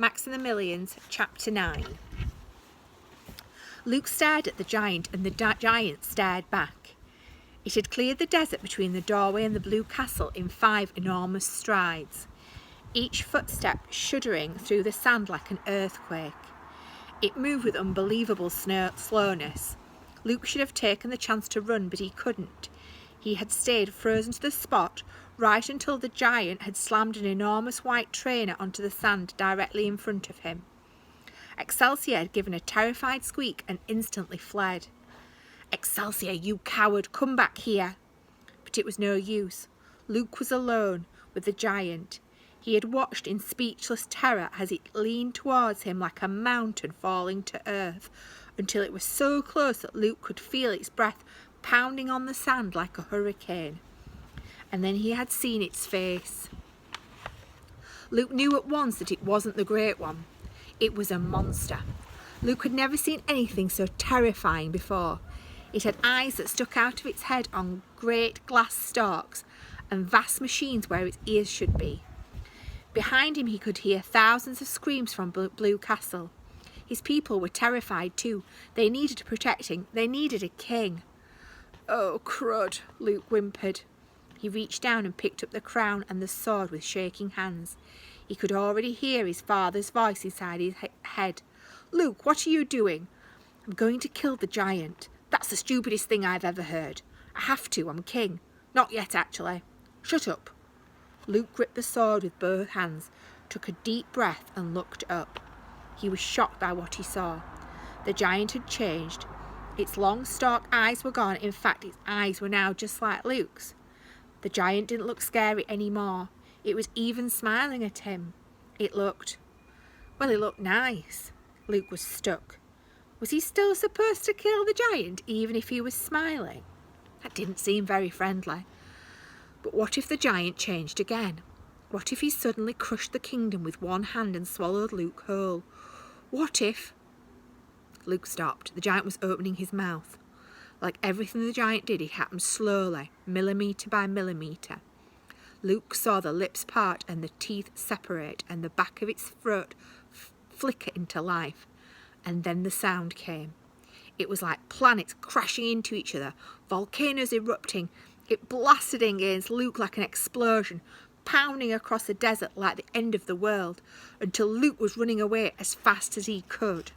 Maximilians, Chapter 9. Luke stared at the giant, and the giant stared back. It had cleared the desert between the doorway and the blue castle in 5 enormous strides, each footstep shuddering through the sand like an earthquake. It moved with unbelievable slowness. Luke should have taken the chance to run, but he couldn't. He had stayed frozen to the spot right until the giant had slammed an enormous white trainer onto the sand directly in front of him. Excelsior had given a terrified squeak and instantly fled. "Excelsior, you coward, come back here!" But it was no use. Luke was alone with the giant. He had watched in speechless terror as it leaned towards him like a mountain falling to earth, until it was so close that Luke could feel its breath pounding on the sand like a hurricane. And then he had seen its face. Luke knew at once that it wasn't the Great One. It was a monster. Luke had never seen anything so terrifying before. It had eyes that stuck out of its head on great glass stalks, and vast machines where its ears should be. Behind him he could hear thousands of screams from Blue Castle. His people were terrified too. They needed protecting. They needed a king. "Oh, crud," Luke whimpered. He reached down and picked up the crown and the sword with shaking hands. He could already hear his father's voice inside his head. "Luke, what are you doing?" "I'm going to kill the giant. That's the stupidest thing I've ever heard. I have to. I'm king. Not yet, actually." "Shut up." Luke gripped the sword with both hands, took a deep breath and looked up. He was shocked by what he saw. The giant had changed. Its long stalk eyes were gone. In fact, its eyes were now just like Luke's. The giant didn't look scary anymore. It was even smiling at him. It looked nice. Luke was stuck. Was he still supposed to kill the giant, even if he was smiling? That didn't seem very friendly. But what if the giant changed again? What if he suddenly crushed the kingdom with one hand and swallowed Luke whole? What if... Luke stopped. The giant was opening his mouth. Like everything the giant did, it happened slowly, millimetre by millimetre. Luke saw the lips part and the teeth separate and the back of its throat flicker into life. And then the sound came. It was like planets crashing into each other, volcanoes erupting. It blasted against Luke like an explosion, pounding across the desert like the end of the world, until Luke was running away as fast as he could.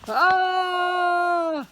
"Ah!"